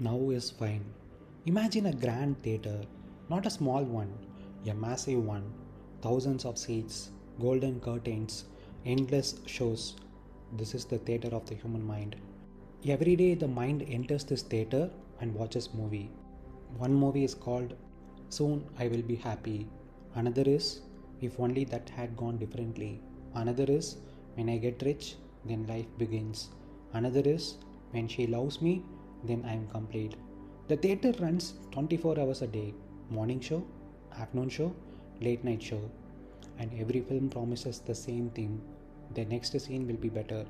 Now is fine. Imagine a grand theatre, not a small one, a massive one, thousands of seats, golden curtains, endless shows. This is the theatre of the human mind. Every day the mind enters this theatre and watches movie. One movie is called Soon I Will Be Happy. Another is If Only That Had Gone Differently. Another is When I Get Rich, Then Life Begins. Another is When She Loves Me, Then I Am Complete. The theatre runs 24 hours a day. Morning show, afternoon show, late night show. And every film promises the same thing. The next scene will be better.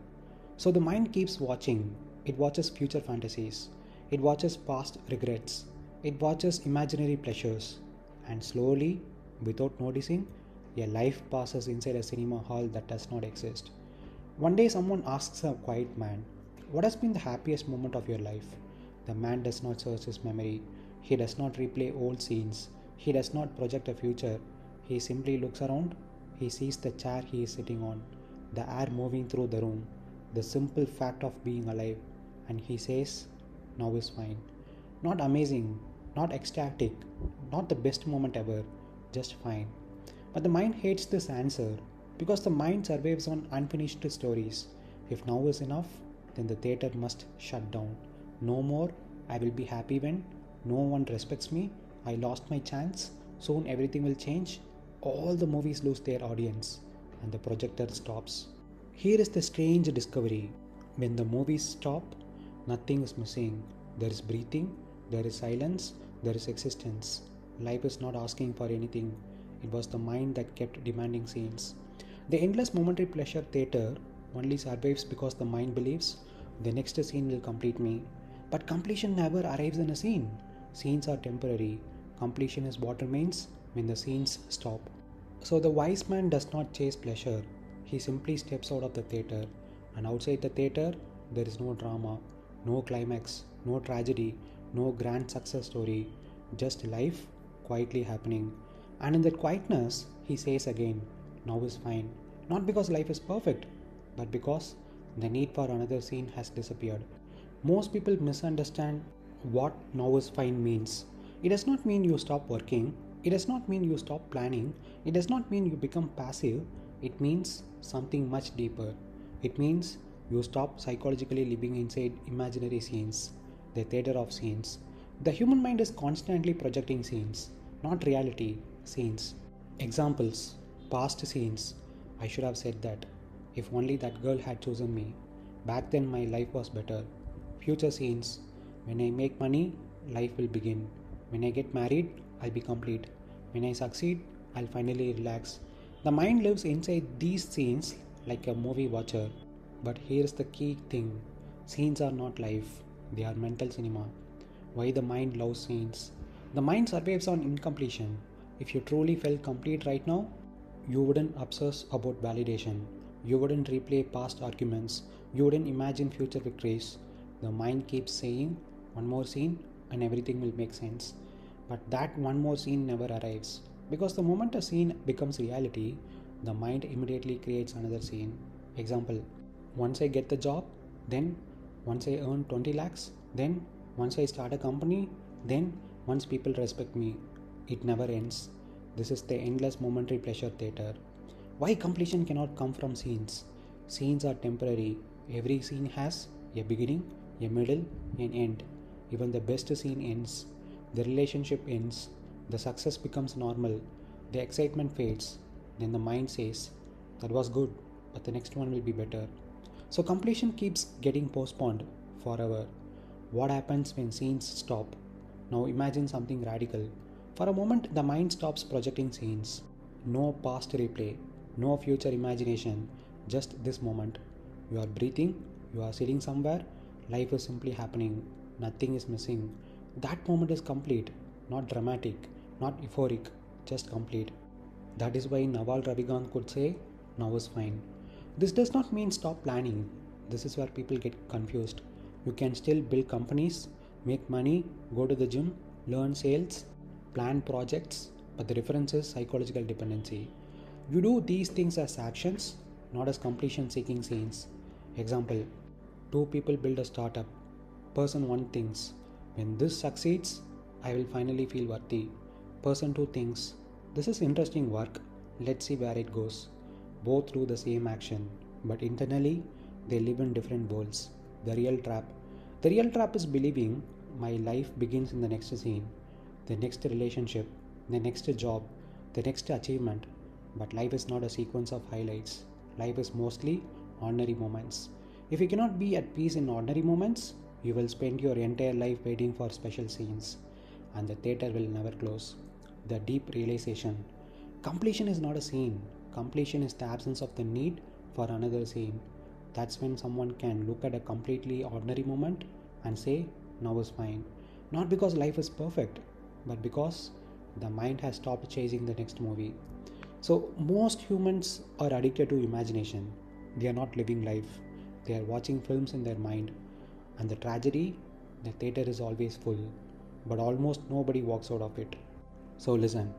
So the mind keeps watching. It watches future fantasies. It watches past regrets. It watches imaginary pleasures. And slowly, without noticing, a life passes inside a cinema hall that does not exist. One day, someone asks a quiet man, "What has been the happiest moment of your life?" The man does not search his memory. He does not replay old scenes. He does not project a future. He simply looks around. He sees the chair he is sitting on, the air moving through the room, the simple fact of being alive, and he says, "Now is fine." Not amazing, not ecstatic, not the best moment ever, just fine. But the mind hates this answer because the mind survives on unfinished stories. If now is enough, then the theatre must shut down. No more, I will be happy when no one respects me, I lost my chance, soon everything will change. All the movies lose their audience and the projector stops. Here is the strange discovery. When the movies stop, nothing is missing. There is breathing, there is silence, there is existence. Life is not asking for anything. It was the mind that kept demanding scenes. The endless momentary pleasure theatre only survives because the mind believes the next scene will complete me. But completion never arrives in a scene. Scenes are temporary. Completion is what remains when the scenes stop. So the wise man does not chase pleasure. He simply steps out of the theatre. And outside the theatre, there is no drama, no climax, no tragedy, no grand success story. Just life quietly happening. And in that quietness, he says again, "Now is fine." Not because life is perfect, but because the need for another scene has disappeared. Most people misunderstand what "now is fine" means. It does not mean you stop working. It does not mean you stop planning. It does not mean you become passive. It means something much deeper. It means you stop psychologically living inside imaginary scenes, the theater of scenes. The human mind is constantly projecting scenes, not reality, scenes. Examples, past scenes. I should have said that. If only that girl had chosen me. Back then my life was better. Future scenes. When I make money, life will begin. When I get married, I'll be complete. When I succeed, I'll finally relax. The mind lives inside these scenes like a movie watcher. But here's the key thing. Scenes are not life. They are mental cinema. Why the mind loves scenes? The mind survives on incompletion. If you truly felt complete right now, you wouldn't obsess about validation. You wouldn't replay past arguments. You wouldn't imagine future victories. The mind keeps saying, "One more scene and everything will make sense." But that one more scene never arrives. Because the moment a scene becomes reality, the mind immediately creates another scene. Example, once I get the job, then once I earn 20 lakhs, then once I start a company, then once people respect me. It never ends. This is the endless momentary pleasure theatre. Why completion cannot come from scenes? Scenes are temporary. Every scene has a beginning, a middle, an end. Even the best scene ends. The relationship ends. The success becomes normal. The excitement fades. Then the mind says, "That was good, but the next one will be better." So completion keeps getting postponed forever. What happens when scenes stop? Now imagine something radical. For a moment, the mind stops projecting scenes. No past replay, no future imagination, just this moment. You are breathing, you are sitting somewhere, life is simply happening, nothing is missing. That moment is complete, not dramatic, not euphoric, just complete. That is why Naval Ravikant could say, "Now is fine." This does not mean stop planning. This is where people get confused. You can still build companies, make money, go to the gym, learn sales, plan projects, but the difference is psychological dependency. You do these things as actions, not as completion seeking scenes. Example, two people build a startup. Person 1 thinks, When this succeeds, I will finally feel worthy. Person 2 thinks, this is interesting work, let's see where it goes. Both do the same action, but internally, they live in different worlds. The real trap. The real trap is believing my life begins in the next scene, the next relationship, the next job, the next achievement. But life is not a sequence of highlights. Life is mostly ordinary moments. If you cannot be at peace in ordinary moments, you will spend your entire life waiting for special scenes, and the theater will never close. The deep realization. Completion is not a scene. Completion is the absence of the need for another scene. That's when someone can look at a completely ordinary moment and say, now is fine. Not because life is perfect, but because the mind has stopped chasing the next movie. So, most humans are addicted to imagination. They are not living life, they are watching films in their mind. And the tragedy, the theater is always full, but almost nobody walks out of it. So, listen,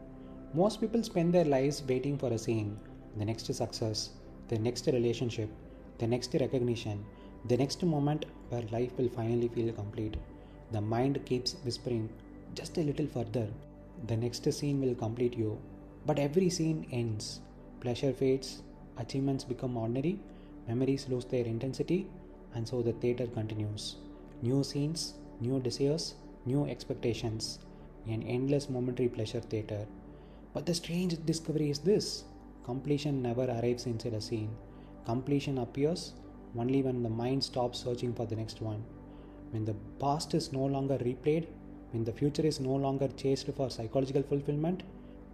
most people spend their lives waiting for a scene, the next success, the next relationship, the next recognition, the next moment where life will finally feel complete. The mind keeps whispering, just a little further. The next scene will complete you. But every scene ends. Pleasure fades, achievements become ordinary, memories lose their intensity, and so the theater continues. New scenes, new desires, new expectations. An endless momentary pleasure theater. But the strange discovery is this: completion never arrives inside a scene. Completion appears only when the mind stops searching for the next one. When the past is no longer replayed, when the future is no longer chased for psychological fulfillment,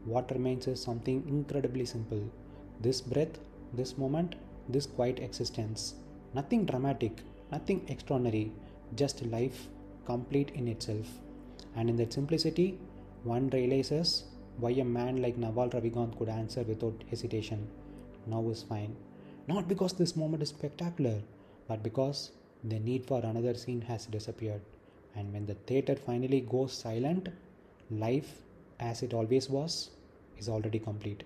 what remains is something incredibly simple. This breath, this moment, this quiet existence. Nothing dramatic, nothing extraordinary, just life complete in itself. And in that simplicity, one realizes why a man like Naval Ravikant could answer without hesitation, now is fine. Not because this moment is spectacular, but because the need for another scene has disappeared. And when the theater finally goes silent, life, as it always was, is already complete.